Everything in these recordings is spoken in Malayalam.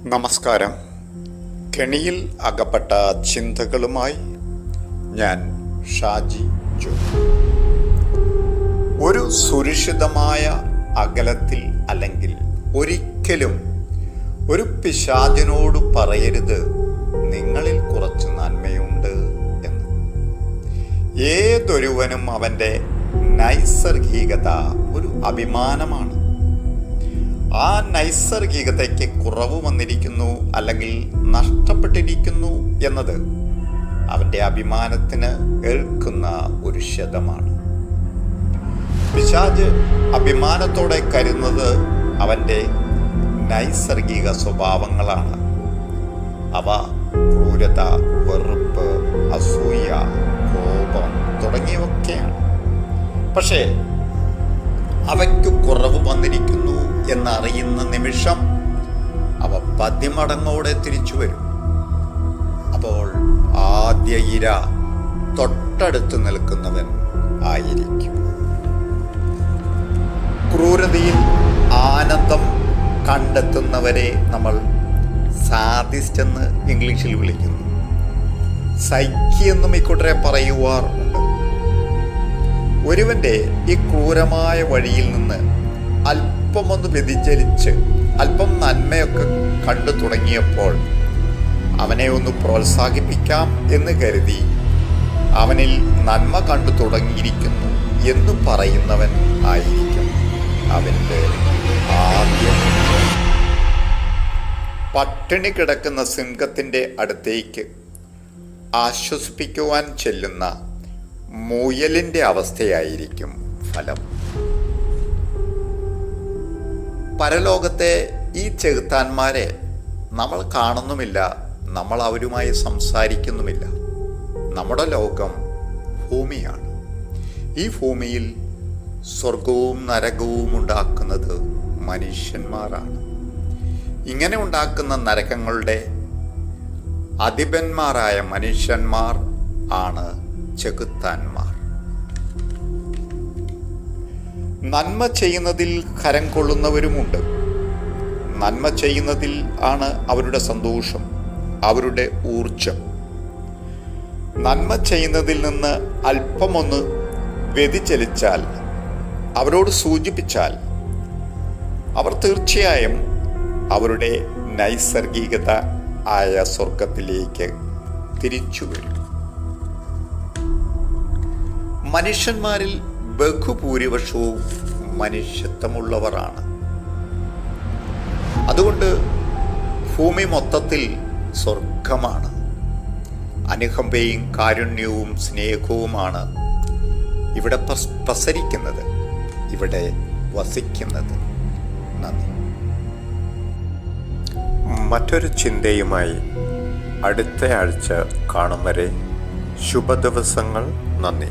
നമസ്കാരം. കെണിയിൽ അകപ്പെട്ട ചിന്തകളുമായി ഞാൻ ഷാജി ജോ. ഒരു സുരക്ഷിതമായ അകലത്തിൽ അല്ലെങ്കിൽ ഒരിക്കലും ഒരു പിശാചിനോട് പറയരുത് നിങ്ങളിൽ കുറച്ച് നന്മയുണ്ട് എന്ന്. ഏതൊരുവനും അവൻ്റെ നൈസർഗികത ഒരു അഭിമാനമാണ്. ആ നൈസർഗികതയ്ക്ക് കുറവ് വന്നിരിക്കുന്നു അല്ലെങ്കിൽ നഷ്ടപ്പെട്ടിരിക്കുന്നു എന്നത് അവൻ്റെ അഭിമാനത്തിന് ഏൽക്കുന്ന ഒരു ക്ഷതമാണ്. പിശാച് അഭിമാനത്തോടെ കരുതുന്നത് അവൻ്റെ നൈസർഗിക സ്വഭാവങ്ങളാണ്. അവ ക്രൂരത, വെറുപ്പ്, അസൂയ, കോപം തുടങ്ങിയവയൊക്കെയാണ്. പക്ഷേ അവയ്ക്ക് കുറവ് വന്നിരിക്കുന്നു എന്നറിയുന്ന നിമിഷം അവ 10 മടങ്ങോടെ തിരിച്ചു വരും. അപ്പോൾ ആദ്യ ഇര തൊട്ടടുത്ത് നിൽക്കുന്നവൻ ആയിരിക്കും. ക്രൂരതയിൽ ആനന്ദം കണ്ടെത്തുന്നവരെ നമ്മൾ സാദിസ്റ്റ് എന്ന് ഇംഗ്ലീഷിൽ വിളിക്കുന്നു. സൈക്കി എന്നും ഇക്കൂട്ടരെ പറയുവാറുണ്ട്. ഒരുവന്റെ ഈ ക്രൂരമായ വഴിയിൽ നിന്ന് അല്പമൊന്ന് വ്യതിചലിച്ച് അല്പം നന്മയൊക്കെ കണ്ടു തുടങ്ങിയപ്പോൾ അവനെ ഒന്ന് പ്രോത്സാഹിപ്പിക്കാം എന്ന് കരുതി അവനിൽ നന്മ കണ്ടു തുടങ്ങിയിരിക്കുന്നു എന്ന് പറയുന്നവൻ ആയിരിക്കും അവൻ്റെ ആദ്യം. പട്ടിണി കിടക്കുന്ന സിംഹത്തിൻ്റെ അടുത്തേക്ക് ആശ്വസിപ്പിക്കുവാൻ ചെല്ലുന്ന മുയലിൻ്റെ അവസ്ഥയായിരിക്കും ഫലം. പരലോകത്തെ ഈ ചെകുത്താന്മാരെ നമ്മൾ കാണുന്നുമില്ല, നമ്മൾ അവരുമായി സംസാരിക്കുന്നുമില്ല. നമ്മുടെ ലോകം ഭൂമിയാണ്. ഈ ഭൂമിയിൽ സ്വർഗവും നരകവും ഉണ്ടാക്കുന്നത് മനുഷ്യന്മാരാണ്. ഇങ്ങനെ ഉണ്ടാക്കുന്ന നരകങ്ങളുടെ അധിപന്മാരായ മനുഷ്യന്മാർ ആണ് ചെകുത്താന്മാർ. നന്മ ചെയ്യുന്നതിൽ കരം കൊള്ളുന്നവരുമുണ്ട്. നന്മ ചെയ്യുന്നതിൽ ആണ് അവരുടെ സന്തോഷം, അവരുടെ ഊർജം. നന്മ ചെയ്യുന്നതിൽ നിന്ന് അല്പമൊന്ന് വ്യതിചലിച്ചാൽ, അവരോട് സൂചിപ്പിച്ചാൽ, അവർ തീർച്ചയായും അവരുടെ നൈസർഗികത ആയ സ്വർഗത്തിലേക്ക് തിരിച്ചു വരും. മനുഷ്യന്മാരിൽ ബഹുഭൂരിപക്ഷവും മനുഷ്യത്വമുള്ളവരാണ്. അതുകൊണ്ട് ഭൂമി മൊത്തത്തിൽ സ്വർഗമാണ്. അനുകമ്പയും കാരുണ്യവും സ്നേഹവുമാണ് ഇവിടെ പ്രസരിക്കുന്നത്, ഇവിടെ വസിക്കുന്നത്. നന്ദി. മറ്റൊരു ചിന്തയുമായി അടുത്ത ആഴ്ച കാണും വരെ ശുഭദിവസങ്ങൾ. നന്ദി.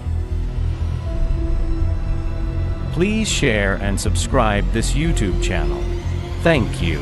Please share and subscribe this YouTube channel. Thank you.